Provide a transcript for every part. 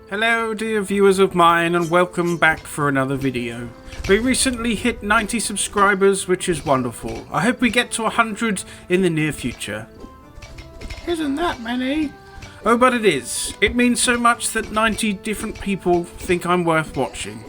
Hello dear viewers of mine, and welcome back for another video. We recently hit 90 subscribers, which is wonderful. I hope we get to 100 in the near future. Isn't that many? Oh, but it is. It means so much that 90 different people think I'm worth watching.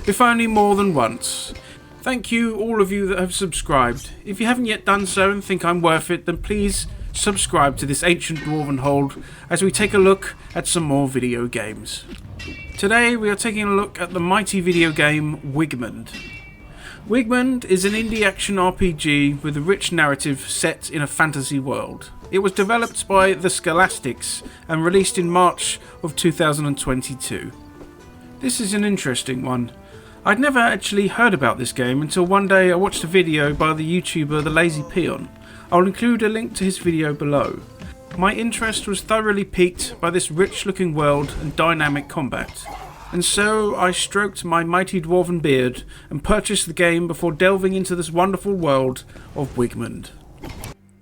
If only more than once. Thank you all of you that have subscribed. If you haven't yet done so and think I'm worth it, then please subscribe to this ancient dwarven hold as we take a look at some more video games. Today we are taking a look at the mighty video game Wigmund. Wigmund is an indie action RPG with a rich narrative set in a fantasy world. It was developed by the Scholastics and released in March of 2022. This is an interesting one. I'd never actually heard about this game until one day I watched a video by the YouTuber The Lazy Peon. I'll include a link to his video below. My interest was thoroughly piqued by this rich looking world and dynamic combat, and so I stroked my mighty dwarven beard and purchased the game before delving into this wonderful world of Wigmund.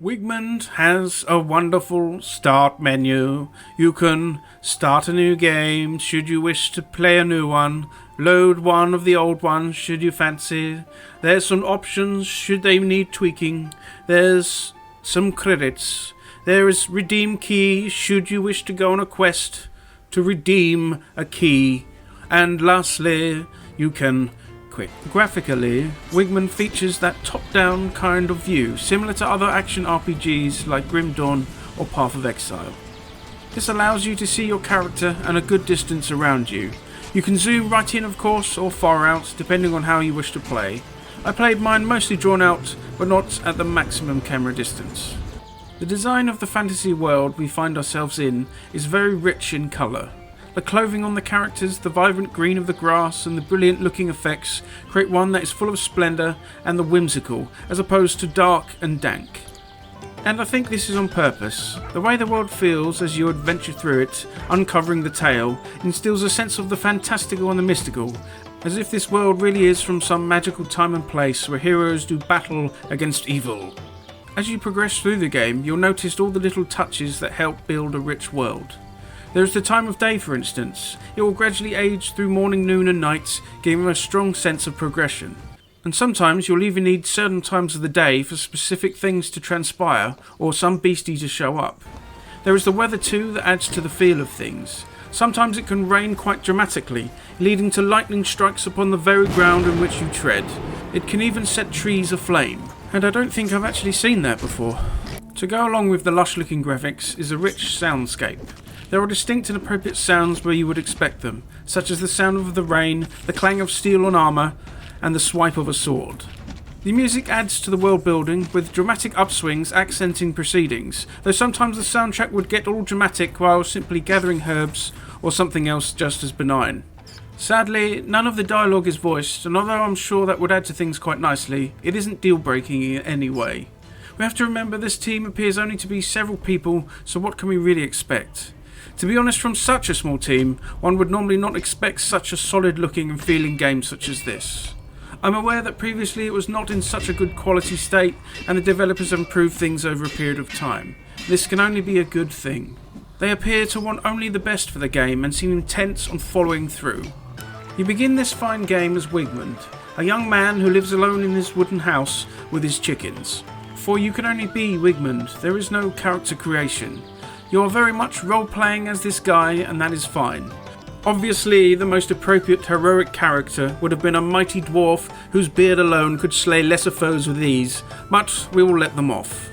Wigmund has a wonderful start menu. You can start a new game should you wish to play a new one, load one of the old ones should you fancy. There's some options should they need tweaking. There's some credits. There is redeem key should you wish to go on a quest to redeem a key. And lastly, you can quit. Graphically, Wigmund features that top-down kind of view, similar to other action RPGs like Grim Dawn or Path of Exile. This allows you to see your character and a good distance around you. You can zoom right in, of course, or far out, depending on how you wish to play. I played mine mostly drawn out, but not at the maximum camera distance. The design of the fantasy world we find ourselves in is very rich in colour. The clothing on the characters, the vibrant green of the grass and the brilliant looking effects create one that is full of splendour and the whimsical, as opposed to dark and dank. And I think this is on purpose. The way the world feels as you adventure through it, uncovering the tale, instills a sense of the fantastical and the mystical, as if this world really is from some magical time and place where heroes do battle against evil. As you progress through the game, you'll notice all the little touches that help build a rich world. There is the time of day, for instance. It will gradually age through morning, noon and night, giving a strong sense of progression. And sometimes you'll even need certain times of the day for specific things to transpire or some beastie to show up. There is the weather too that adds to the feel of things. Sometimes it can rain quite dramatically, leading to lightning strikes upon the very ground in which you tread. It can even set trees aflame, and I don't think I've actually seen that before. To go along with the lush looking graphics is a rich soundscape. There are distinct and appropriate sounds where you would expect them, such as the sound of the rain, the clang of steel on armour, and the swipe of a sword. The music adds to the world building, with dramatic upswings accenting proceedings, though sometimes the soundtrack would get all dramatic while simply gathering herbs or something else just as benign. Sadly, none of the dialogue is voiced, and although I'm sure that would add to things quite nicely, it isn't deal-breaking in any way. We have to remember this team appears only to be several people, so what can we really expect? To be honest, from such a small team, one would normally not expect such a solid looking and feeling game such as this. I'm aware that previously it was not in such a good quality state and the developers have improved things over a period of time. This can only be a good thing. They appear to want only the best for the game and seem intent on following through. You begin this fine game as Wigmund, a young man who lives alone in his wooden house with his chickens. For you can only be Wigmund, there is no character creation. You are very much role-playing as this guy, and that is fine. Obviously, the most appropriate heroic character would have been a mighty dwarf whose beard alone could slay lesser foes with ease, but we will let them off.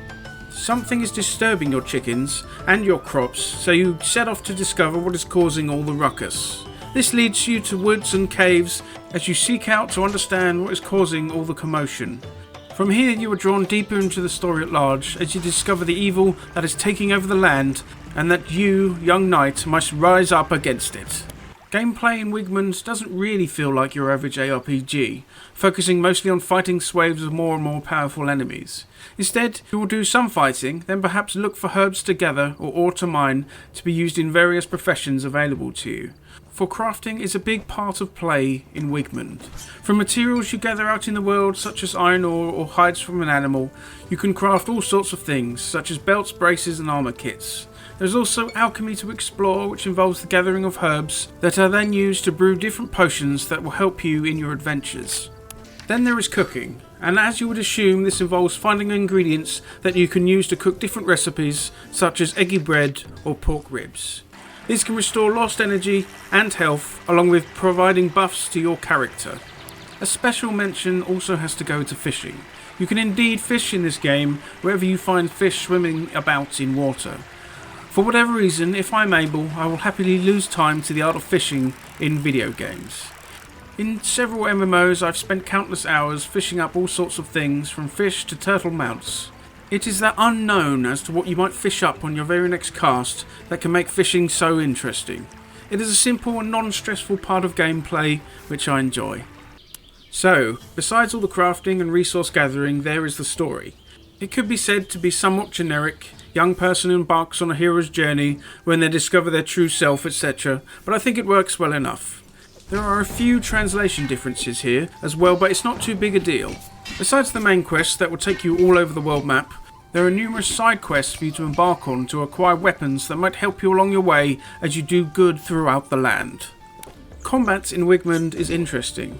Something is disturbing your chickens and your crops, so you set off to discover what is causing all the ruckus. This leads you to woods and caves as you seek out to understand what is causing all the commotion. From here you are drawn deeper into the story at large as you discover the evil that is taking over the land and that you, young knight, must rise up against it. Gameplay in Wigmund doesn't really feel like your average ARPG, focusing mostly on fighting swaves of more and more powerful enemies. Instead, you will do some fighting, then perhaps look for herbs to gather or ore to mine to be used in various professions available to you. For crafting is a big part of play in Wigmund. From materials you gather out in the world, such as iron ore or hides from an animal, you can craft all sorts of things, such as belts, braces and armour kits. There's also alchemy to explore, which involves the gathering of herbs that are then used to brew different potions that will help you in your adventures. Then there is cooking, and as you would assume, this involves finding ingredients that you can use to cook different recipes, such as eggy bread or pork ribs. These can restore lost energy and health, along with providing buffs to your character. A special mention also has to go to fishing. You can indeed fish in this game wherever you find fish swimming about in water. For whatever reason, if I'm able, I will happily lose time to the art of fishing in video games. In several MMOs, I've spent countless hours fishing up all sorts of things, from fish to turtle mounts. It is that unknown as to what you might fish up on your very next cast that can make fishing so interesting. It is a simple and non-stressful part of gameplay which I enjoy. So, besides all the crafting and resource gathering, there is the story. It could be said to be somewhat generic. Young person embarks on a hero's journey when they discover their true self, etc. But I think it works well enough. There are a few translation differences here as well, but it's not too big a deal. Besides the main quests that will take you all over the world map, there are numerous side quests for you to embark on to acquire weapons that might help you along your way as you do good throughout the land. Combat in Wigmund is interesting.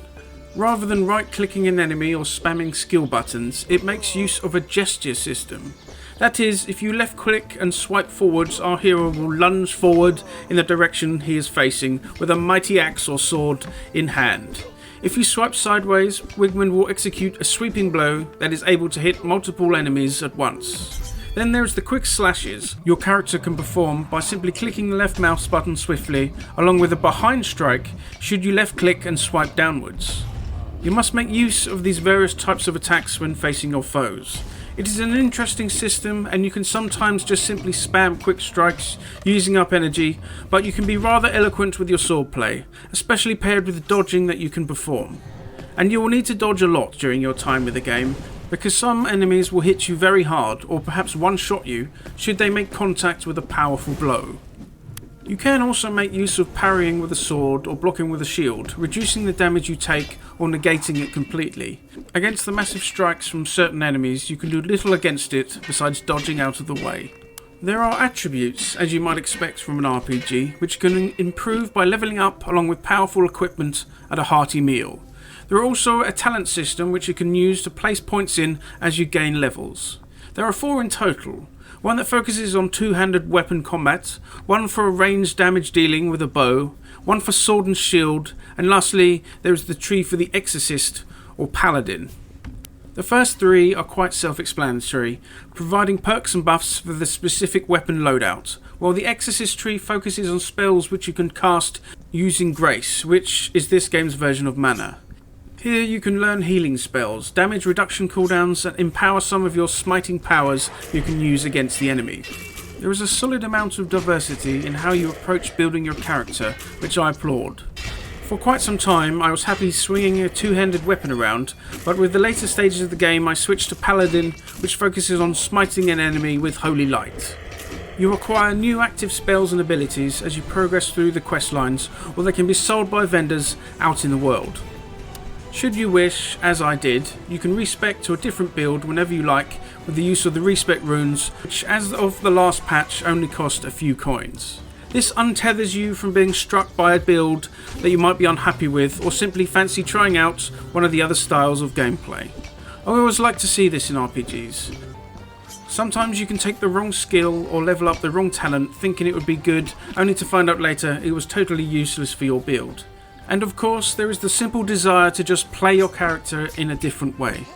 Rather than right-clicking an enemy or spamming skill buttons, it makes use of a gesture system. That is, if you left-click and swipe forwards, our hero will lunge forward in the direction he is facing with a mighty axe or sword in hand. If you swipe sideways, Wigmund will execute a sweeping blow that is able to hit multiple enemies at once. Then there's the quick slashes your character can perform by simply clicking the left mouse button swiftly, along with a behind strike should you left-click and swipe downwards. You must make use of these various types of attacks when facing your foes. It is an interesting system, and you can sometimes just simply spam quick strikes using up energy, but you can be rather eloquent with your swordplay, especially paired with the dodging that you can perform. And you will need to dodge a lot during your time with the game, because some enemies will hit you very hard or perhaps one-shot you should they make contact with a powerful blow. You can also make use of parrying with a sword or blocking with a shield, reducing the damage you take or negating it completely. Against the massive strikes from certain enemies, you can do little against it besides dodging out of the way. There are attributes, as you might expect from an RPG, which can improve by leveling up along with powerful equipment at a hearty meal. There are also a talent system which you can use to place points in as you gain levels. There are 4 in total. One that focuses on two-handed weapon combat, one for ranged damage dealing with a bow, one for sword and shield, and lastly there is the tree for the exorcist or paladin. The first 3 are quite self-explanatory, providing perks and buffs for the specific weapon loadout, while the exorcist tree focuses on spells which you can cast using grace, which is this game's version of mana. Here you can learn healing spells, damage reduction cooldowns, and empower some of your smiting powers you can use against the enemy. There is a solid amount of diversity in how you approach building your character, which I applaud. For quite some time I was happy swinging a two-handed weapon around, but with the later stages of the game I switched to Paladin, which focuses on smiting an enemy with holy light. You acquire new active spells and abilities as you progress through the quest lines, or they can be sold by vendors out in the world. Should you wish, as I did, you can respec to a different build whenever you like with the use of the respec runes, which as of the last patch only cost a few coins. This untethers you from being struck by a build that you might be unhappy with or simply fancy trying out one of the other styles of gameplay. I always like to see this in RPGs. Sometimes you can take the wrong skill or level up the wrong talent thinking it would be good, only to find out later it was totally useless for your build. And of course there is the simple desire to just play your character in a different way.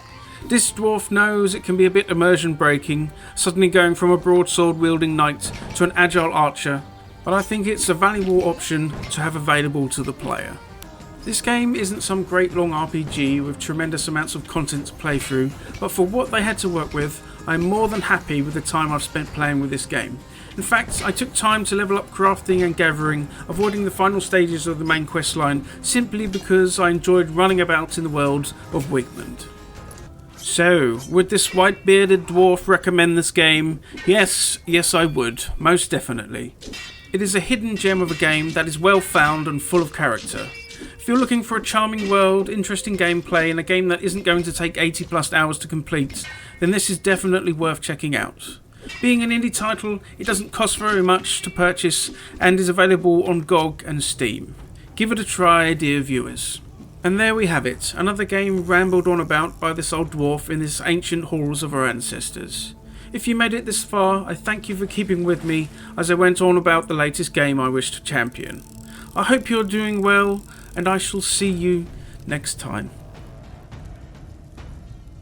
This dwarf knows it can be a bit immersion breaking, suddenly going from a broadsword wielding knight to an agile archer, but I think it's a valuable option to have available to the player. This game isn't some great long RPG with tremendous amounts of content to play through, but for what they had to work with, I'm more than happy with the time I've spent playing with this game. In fact, I took time to level up crafting and gathering, avoiding the final stages of the main quest line, simply because I enjoyed running about in the world of Wigmund. So, would this white-bearded dwarf recommend this game? Yes, I would, most definitely. It is a hidden gem of a game that is well found and full of character. If you're looking for a charming world, interesting gameplay, and a game that isn't going to take 80+ hours to complete, then this is definitely worth checking out. Being an indie title, it doesn't cost very much to purchase and is available on GOG and Steam. Give it a try, dear viewers. And there we have it, another game rambled on about by this old dwarf in this ancient halls of our ancestors. If you made it this far, I thank you for keeping with me as I went on about the latest game I wish to champion. I hope you're doing well, and I shall see you next time.